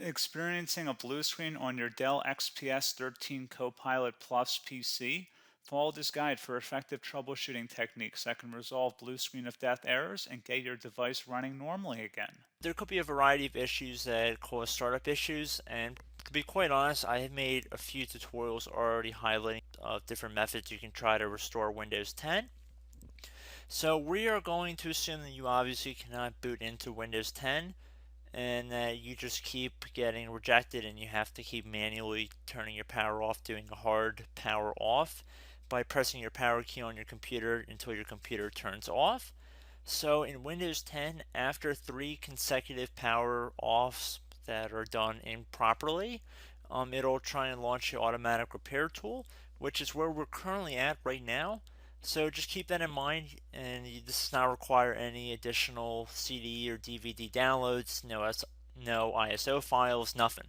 Experiencing a blue screen on your Dell XPS 13 Copilot Plus PC? Follow this guide for effective troubleshooting techniques that can resolve blue screen of death errors and get your device running normally again. There could be a variety of issues that cause startup issues, and to be quite honest, I have made a few tutorials already highlighting different methods you can try to restore Windows 10. So we are going to assume that you obviously cannot boot into Windows 10 and that you just keep getting rejected and you have to keep manually turning your power off, doing a hard power off by pressing your power key on your computer until your computer turns off. So in Windows 10, after 3 consecutive power offs that are done improperly, it'll try and launch the automatic repair tool, which is where we're currently at right now. So just keep that in mind, and this does not require any additional CD or DVD downloads, no ISO files, nothing.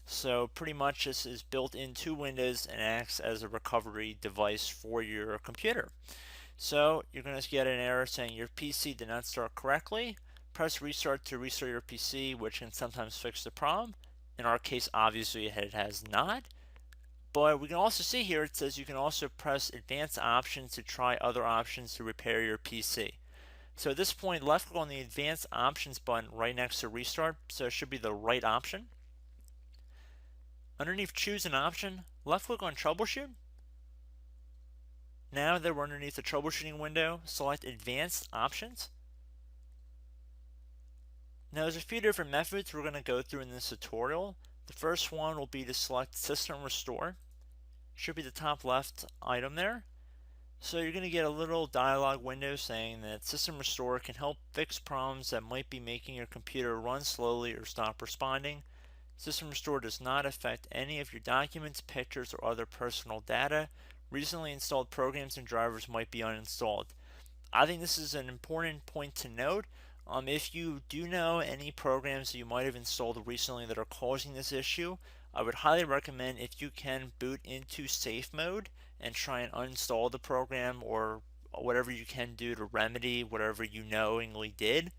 So pretty much this is built into Windows and acts as a recovery device for your computer. So you're going to get an error saying your PC did not start correctly. Press restart to restart your PC, which can sometimes fix the problem. In our case, obviously it has not. But we can also see here it says you can also press advanced options to try other options to repair your PC. So at this point, left click on the advanced options button right next to restart, so it should be the right option. Underneath choose an option, left click on troubleshoot. Now that we're underneath the troubleshooting window, select advanced options. Now there's a few different methods we're going to go through in this tutorial. The first one will be to select system restore. Should be the top left item there. So you're going to get a little dialog window saying that System Restore can help fix problems that might be making your computer run slowly or stop responding. System Restore does not affect any of your documents, pictures, or other personal data. Recently installed programs and drivers might be uninstalled. I think this is an important point to note. If you do know any programs that you might have installed recently that are causing this issue, I would highly recommend if you can boot into safe mode and try and uninstall the program or whatever you can do to remedy whatever you knowingly did.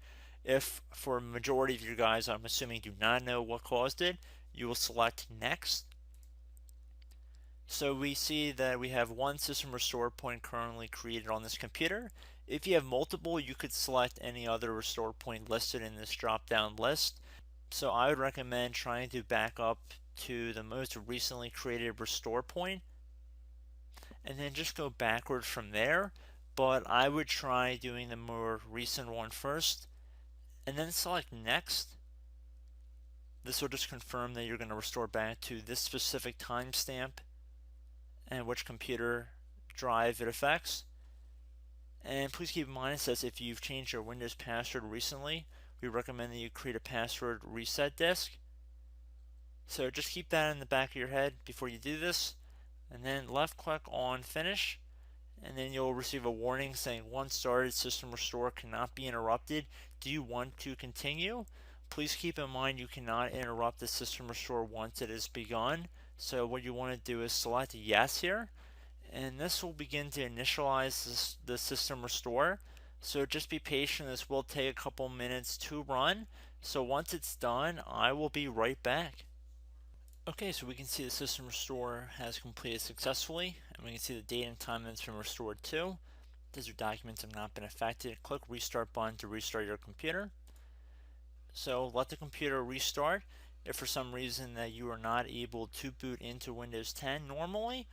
If for a majority of you guys, I'm assuming do not know what caused it, you will select next. So we see that we have one system restore point currently created on this computer. If you have multiple, you could select any other restore point listed in this drop down list. So I would recommend trying to back up to the most recently created restore point and then just go backwards from there. But I would try doing the more recent one first and then select next. This will just confirm that you're going to restore back to this specific timestamp and which computer drive it affects. And please keep in mind it says if you've changed your Windows password recently, we recommend that you create a password reset disk. So just keep that in the back of your head before you do this, and then left click on finish, and then you'll receive a warning saying once started, system restore cannot be interrupted. Do you want to continue? Please keep in mind you cannot interrupt the system restore once it has begun. So what you want to do is select yes here, and this will begin to initialize the system restore. So just be patient, this will take a couple minutes to run. So once it's done, I will be right back. Okay, so we can see the system restore has completed successfully, and we can see the date and time that it's been restored to. These your documents have not been affected. Click restart button to restart your computer. So let the computer restart. If for some reason that you are not able to boot into Windows 10 normally,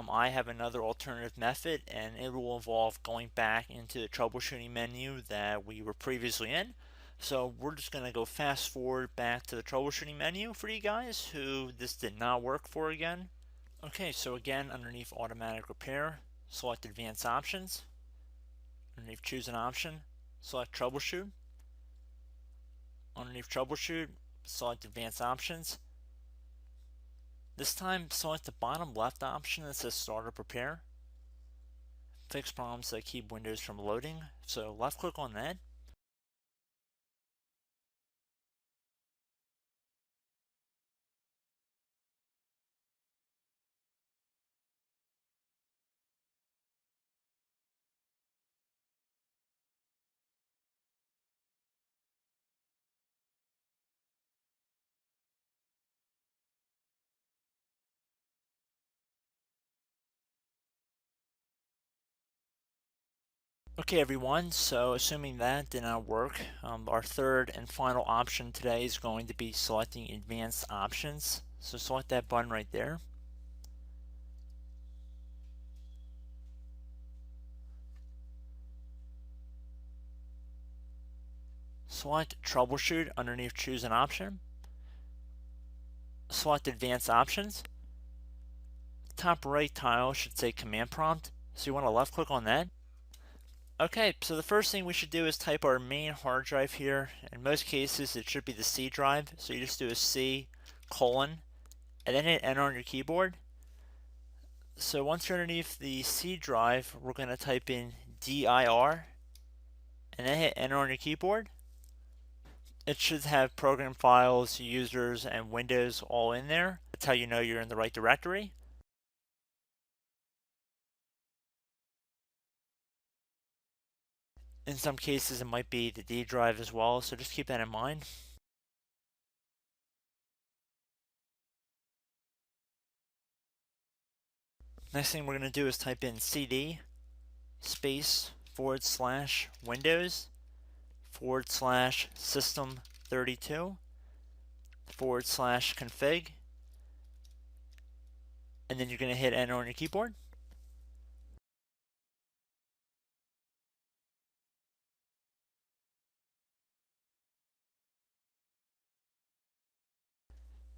I have another alternative method, and it will involve going back into the troubleshooting menu that we were previously in. So we're just going to go fast forward back to the troubleshooting menu for you guys who this did not work for again. Okay, so again, underneath automatic repair, select advanced options. Underneath choose an option, select troubleshoot. Underneath troubleshoot, select advanced options. This time, select the bottom left option that says start or prepare. Fix problems that keep Windows from loading. So left click on that. Okay everyone, so assuming that did not work, our third and final option today is going to be selecting advanced options. So select that button right there. Select troubleshoot underneath choose an option. Select advanced options. Top right tile should say command prompt, so you want to left click on that. Okay, so the first thing we should do is type our main hard drive here. In most cases it should be the C drive, so you just do a C colon and then hit enter on your keyboard. So once you're underneath the C drive, we're going to type in dir and then hit enter on your keyboard. It should have program files, users, and Windows all in there. That's how you know you're in the right directory. In some cases, it might be the D drive as well, so just keep that in mind. Next thing we're going to do is type in cd space / Windows / system32 / config, and then you're going to hit enter on your keyboard.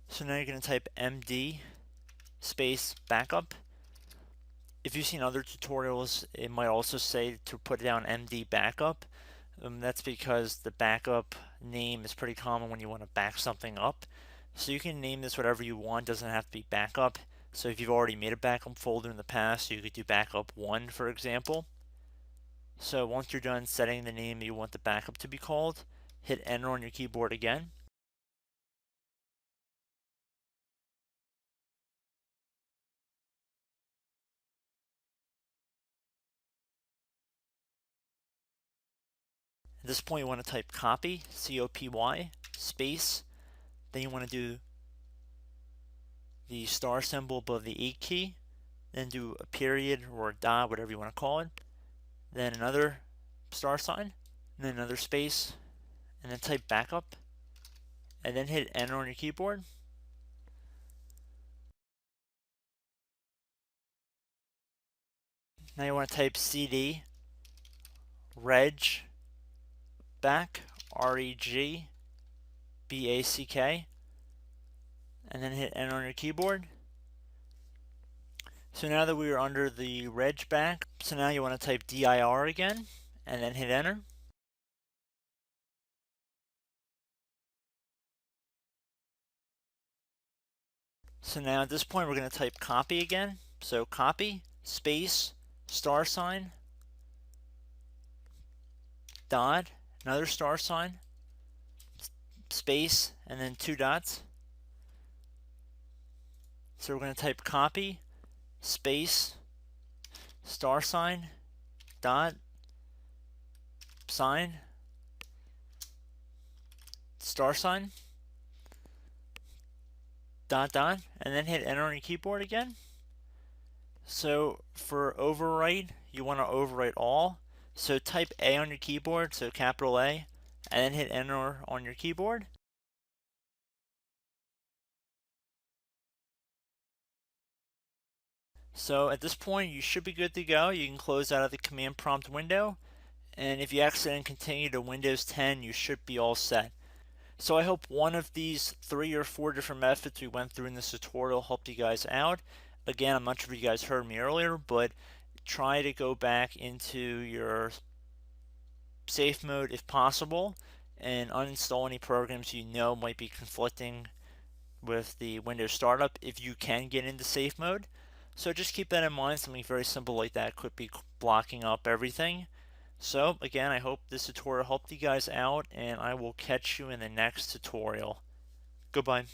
So now you're going to type md space backup. If you've seen other tutorials, it might also say to put down md backup. That's because the backup name is pretty common when you want to back something up. So you can name this whatever you want, doesn't have to be backup. So if you've already made a backup folder in the past, you could do backup 1, for example. So once you're done setting the name you want the backup to be called, hit enter on your keyboard again. At this point you want to type copy, C-O-P-Y, space, then you want to do the star symbol above the 8 key, then do a period or a dot, whatever you want to call it, then another star sign, and then another space, and then type backup, and then hit enter on your keyboard. Now you want to type cd reg back, REG BACK, and then hit enter on your keyboard. So now that we are under the reg back, so now you want to type dir again, and then hit enter. So now at this point we're going to type copy again. So copy, space, star sign, dot, another star sign, space, and then 2 dots. So we're going to type copy, space, star sign, dot, sign, star sign, dot, dot, and then hit enter on your keyboard again. So for overwrite, you want to overwrite all. So type A on your keyboard, so capital A, and then hit enter on your keyboard. So at this point, you should be good to go. You can close out of the command prompt window, and if you accidentally continue to Windows 10, you should be all set. So I hope one of these 3 or 4 different methods we went through in this tutorial helped you guys out. Again, I'm not sure if you guys heard me earlier, but try to go back into your safe mode if possible and uninstall any programs you know might be conflicting with the Windows startup if you can get into safe mode. So just keep that in mind. Something very simple like that could be blocking up everything. So again, I hope this tutorial helped you guys out, and I will catch you in the next tutorial. Goodbye.